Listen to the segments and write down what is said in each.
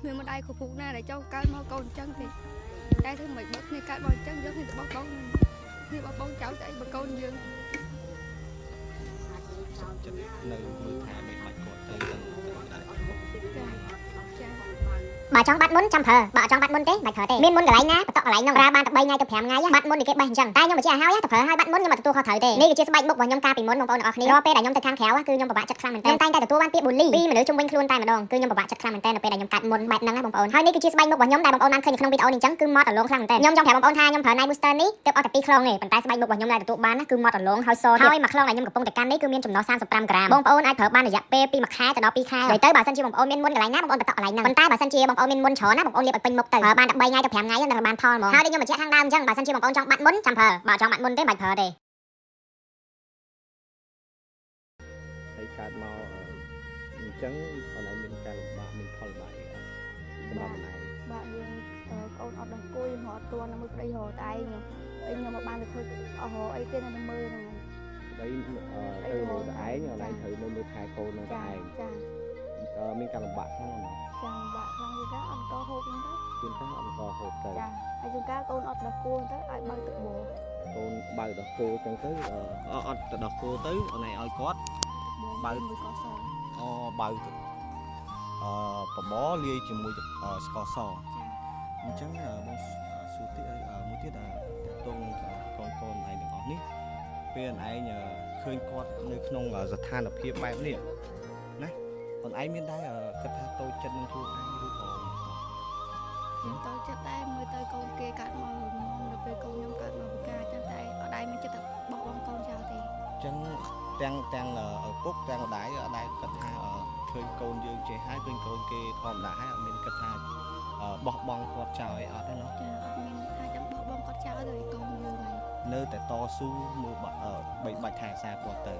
មានមិនដៃគពុកណាដែលចង់កើតមកកូនចឹងទេតែធ្វើមិនបើគ្នាកើតមកចឹងយកគ្នាទៅបោះបងគ្នាបោះបងចោលទៅអីបើកូនយើងចិត្តនៅមើលថែមិនបាច់គាត់ទៅដល់បើចង់បាត់មុនចាំប្រើបើចង់បាត់មុនទេបាច់ប្រើទេមានមុនកន្លែងណាបតកន្លែងហ្នឹងប្រើបានតែ3ថ្ងៃទៅ5ថ្ងៃបាត់មុនគេបេះអញ្ចឹងតែខ្ញុំបញ្ជាក់ឲ្យទៅប្រើឲ្យបាត់មុនខ្ញុំទទួលខុសត្រូវទេនេះគឺជាស្បែកមុខរបស់ខ្ញុំកាលពីមុនបងប្អូនទាំងអស់គ្នារាល់ពេលដែលខ្ញុំទៅខាងក្រៅគឺខ្ញុំពិបាកចិត្តខ្លាំងមែនទែនតែងតែទទួលបានពាក្យបូលីពីមនុស្សជុំវិញខ្លួនតែម្ដងគឺខ្ញុំពិបាកចិត្តខ្លាំងមែនទែននៅពេលដែលខ្ញុំកាត់មុនបែបហ្នឹងណាបងប្អូនហើយនេះគឺជាស្បែកមុខរបស់ខ្ញុំដែលបងប្អូនបានឃើញនៅក្នុងវីដេអូនេះអញ្ចឹងគឺម៉ត់អលងខ្លាំងមែនទែនខ្ញុំចង់ប្រាប់បងប្អូនថាខ្ញុំប្រើ Night Booster នេះទើបអត់តែ2ខ្លងទេប៉ុន្តែស្បែកមុខរបស់ខ្ញុំដែលទទួលបានណាគឺម៉ត់អលងហើយសហើយមួយខ្លងដែលខ្ញុំកំពុងតែកាន់នេះគឺមានចំណុះ35ក្រាមបងប្អូនអាចប្រើបានរយៈពេលពី1ខែទៅដល់2ខែហើយទៅបើសិនជាបងប្អូនមានមុនកន្លែងណាបងប្អូនបតកកន្លែងហ្នឹងប៉ុន្តែបើសិនជាបងប្អូនមានមុនច្រើនណាបងប្អូនលាបឲ្យពេញមុខទៅប្រើបានតែ3ថ្ងៃទៅ5ថ្ងៃហ្នឹងដល់បានផលហ្មងហើយដូចខ្ញុំបញ្ជាក់ខាងដើមអញ្ចឹងបើសិនជាបងប្អូនចង់បាត់មុនចាំប្រើបើចង់បាត់មុនទេមិនបាច់ប្រើទេហើយកើតមកអញ្ចឹងអនឡាញមានការលំបាកមានផលបាក់អីអត់សម្រាប់អនឡាញបាទយើងកូនអត់ដល់គួយមកអត់ទាន់មើលប្តីរកតែខ្ញុំមកបានទៅធ្វើអស់អីគេនៅមើលហ្នឹងហើយទៅមើលតែឯងអនឡាញត្រូវមើលថែកូននឹងតែឯងចាមានការលំបាកខ្លាំងណាស់ចាលំបាកខ្លាំងយូរដែរអត់តហូបហ្នឹងទៅជួនកាលអត់តហូបទៅចាហើយជួនកាលកូនអត់ដល់គួរទៅឲ្យបើទឹកបោកូនបើដល់គោចឹងទៅអត់ទៅដល់គោទៅអនឡាញឲ្យគាត់បើមួយកសបើទៅបបរលាយជាមួយស្ករសអញ្ចឹងបងសួរទៀតមួយទៀតតងកូនឯងទាំងអស់នេះពេលឯងឃើញគាត់នៅក្នុងស្ថានភាពបែបនេះណាខ្លួនឯងមានដែរគិតថាតូចចិត្តនឹងខ្លួនឯងឬក៏ខ្ញុំតូចចិត្តដែរមើលទៅកូនគេកើតមកដល់ពេលកូនខ្ញុំកើតមកពិការចឹងតែអត់ដែរមានចិត្តបោះបង់កូនចោលទេអញ្ចឹងទាំងឪពុកទាំងម្ដាយអត់ដែរគិតថាឃើញកូនយើងចេះហើយឃើញកូនគេធម្មតាហើយអត់មានគិតថាបោះបង់គាត់ចោលអីអត់ទេណោះចាអត់មានថាចាំបោះបង់គាត់ចោលទៅឲ្យកូនយើងហើយនៅតែតស៊ូមើលបីបាច់ថែរក្សាគាត់ទៅចា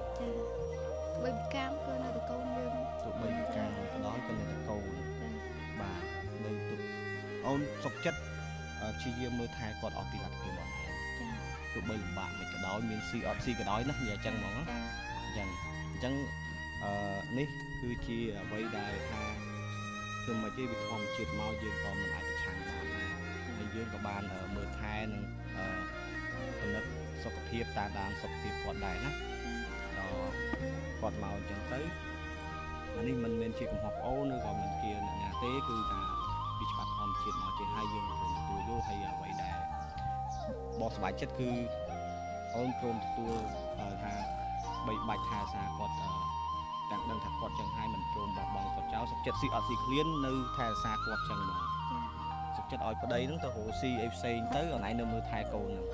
បីពិការគឺនៅតែកូនយើងទោះបីពិការក៏ដោយក៏នៅតែកូនបាទនៅទុកអូនសុខចិត្តព្យាយាមមើលថែគាត់អស់ពីលទ្ធភាពបងឯងទោះបីលំបាកមិនក៏ដោយមានស៊ីអត់ស៊ីក៏ដោយណានិយាយអញ្ចឹងហ្មងអញ្ចឹងនេះគឺជាអ្វីដែលថាធ្វើមកជាវាធម្មជាតិមកយើងក៏មិនអាចប្រឆាំងបានដែរហើយយើងក៏បានមើលថែនិងពិនិត្យសុខភាពតាមដានសុខភាពគាត់ដែរណាដល់គាត់មកអញ្ចឹងទៅអានេះមិនមែនជាកំហុសប្អូនឬក៏មិនជាអ្នកណាទេគឺថាវាច្បាប់ធម្មជាតិមកជាហើយយើងព្រមទទួលយកហើយអ្វីដែលបងសប្បាយចិត្តគឺអូនព្រមទទួលថាបីបាច់ថែសារគាត់ទាំងដឹងថាគាត់ចឹងហើយមិនព្រមបោះបង់គាត់ចោលសុខចិត្តស៊ីអត់ស៊ីឃ្លាននៅថែសារគាត់ចឹងហ្មងសុខចិត្តឲ្យប្តីហ្នឹងទៅរកស៊ីអីផ្សេងទៅអនឡាញនៅមើលថែកូនហ្នឹង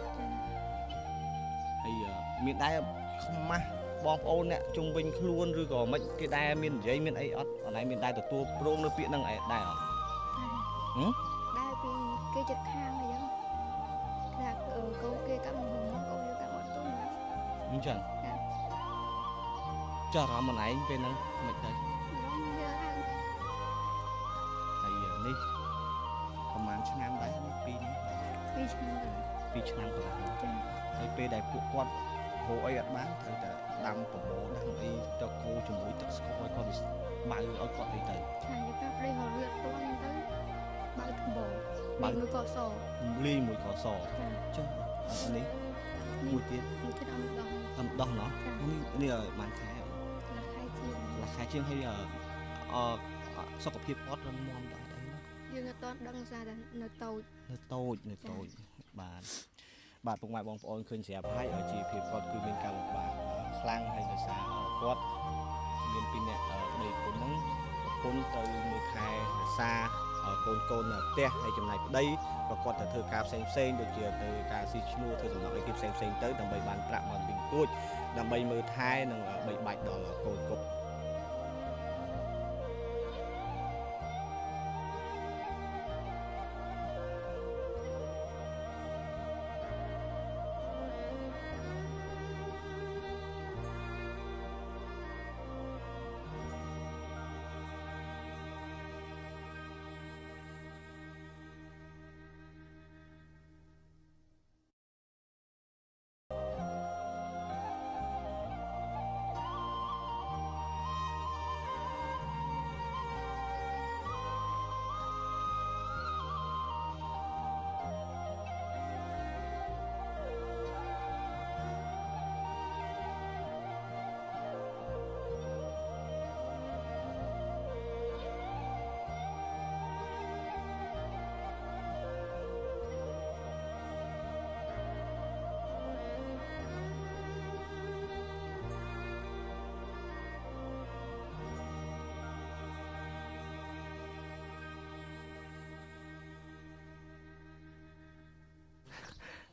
ហើយមានដែរខ្មាស់បងប្អូនអ្នកជុំវិញខ្លួនឬក៏មិនគេដែរមាននិយាយមានអីអត់អនឡាញមានដែរទទួលព្រមនៅពាក្យហ្នឹងដែរអត់ដែរពីគេចិត្តខាងអញ្ចឹងថាកូនគេកាត់មកហ្នឹងកូនយើងកាត់មកទុំអញ្ចឹងចាអារម្មណ៍ខ្លួនឯងពេលហ្នឹងមិនដែរហើយនេះប្រហែលឆ្នាំដែរនេះ2ឆ្នាំ2ឆ្នាំកន្លះចាហើយពេលដែលពួកគាត់ហូរអីអត់បានត្រូវតែដាំប្រមូលដាំអីទៅគោជាមួយទឹកស្ករឲ្យគាត់បើឲ្យគាត់អីទៅចាយកាប់លេហរវាទាន់ហ្នឹងទៅបើថ្មបើមួយកសលីមួយកសចុះនេះមួយទៀតអំដោះណោះនេះបានខែខែជាងហើយសុខភាពគាត់រឹងមាំដែរយើងអត់ទាន់ដឹងសារតែនៅតូចបាទពុកម៉ែបងប្អូនឃើញស្រាប់ហើយជីវភាពគាត់គឺមានការលំបាកខ្លាំងហើយដោយសារគាត់មានពីអ្នកប្តីគុណហ្នឹងប្រពន្ធទៅមួយខែរសាកូននៅផ្ទះហើយចំណាយប្តីក៏គាត់ទៅធ្វើការផ្សេងដូចជាទៅការស៊ីឈ្នួលធ្វើសំណុកអីគេផ្សេងទៅដើម្បីបានប្រាក់មកពីទួចដើម្បីមើលថែនិងបីបាច់ដល់កូន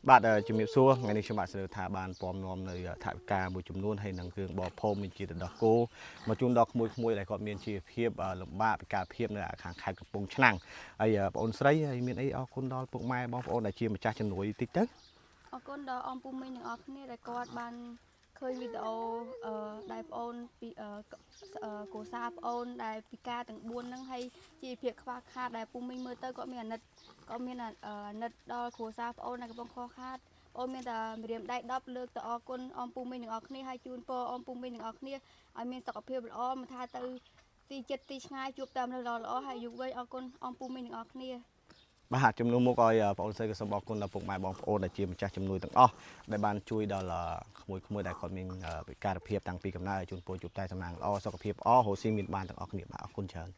បាទជំរាបសួរថ្ងៃនេះខ្ញុំបាទស្នើថាបានពំនាំនៅថវិកាមួយចំនួនហើយនឹងគ្រឿងបបភូមិមានជាទឹកដោះគោមកជូនដល់ក្មួយៗដែលគាត់មានជីវភាពលំបាកពិការភាពនៅខាងខេត្តកំពង់ឆ្នាំងហើយបងអូនស្រីហើយមានអីអរគុណដល់ពុកម៉ែបងប្អូនដែលជាម្ចាស់ជំនួយតិចទៅអរគុណដល់អំពូមីងទាំងអស់គ្នាដែលគាត់បានឃើញវីដេអូដែលបងអូនពីកូសាបងអូនដែលពិការទាំង4ហ្នឹងហើយជីវភាពខ្វះខាតដែលពូមីងមើលទៅគាត់មានអាណិតដល់គ្រួសារបងអូនដែលកំពុងខ្វះខាតអូនមានតែម្រាមដៃ10លើកទៅអរគុណអំពូមីងទាំងអស់គ្នាហើយជូនពរអំពូមីងទាំងអស់គ្នាឲ្យមានសុខភាពល្អមិនថាទៅទីចិត្តទីឆ្ងាយជួបតែមនុស្សល្អៗហើយយុវវ័យអរគុណអំពូមីងទាំងអស់គ្នាបាទជំនួសមកឲ្យបងអូនស្រីក៏សូមអរគុណដល់ពុកម៉ែបងប្អូនដែលជាម្ចាស់ជំនួយទាំងអស់ដែលបានជួយដល់ក្មួយៗដែលគាត់មានពិការភាពតាំងពីកំណើតឲ្យជូនពរជួបតែសំណាងល្អសុខភាពល្អរស់ស៊ីមានបានទាំងអស់គ្នាបាទអរគុណច្រើន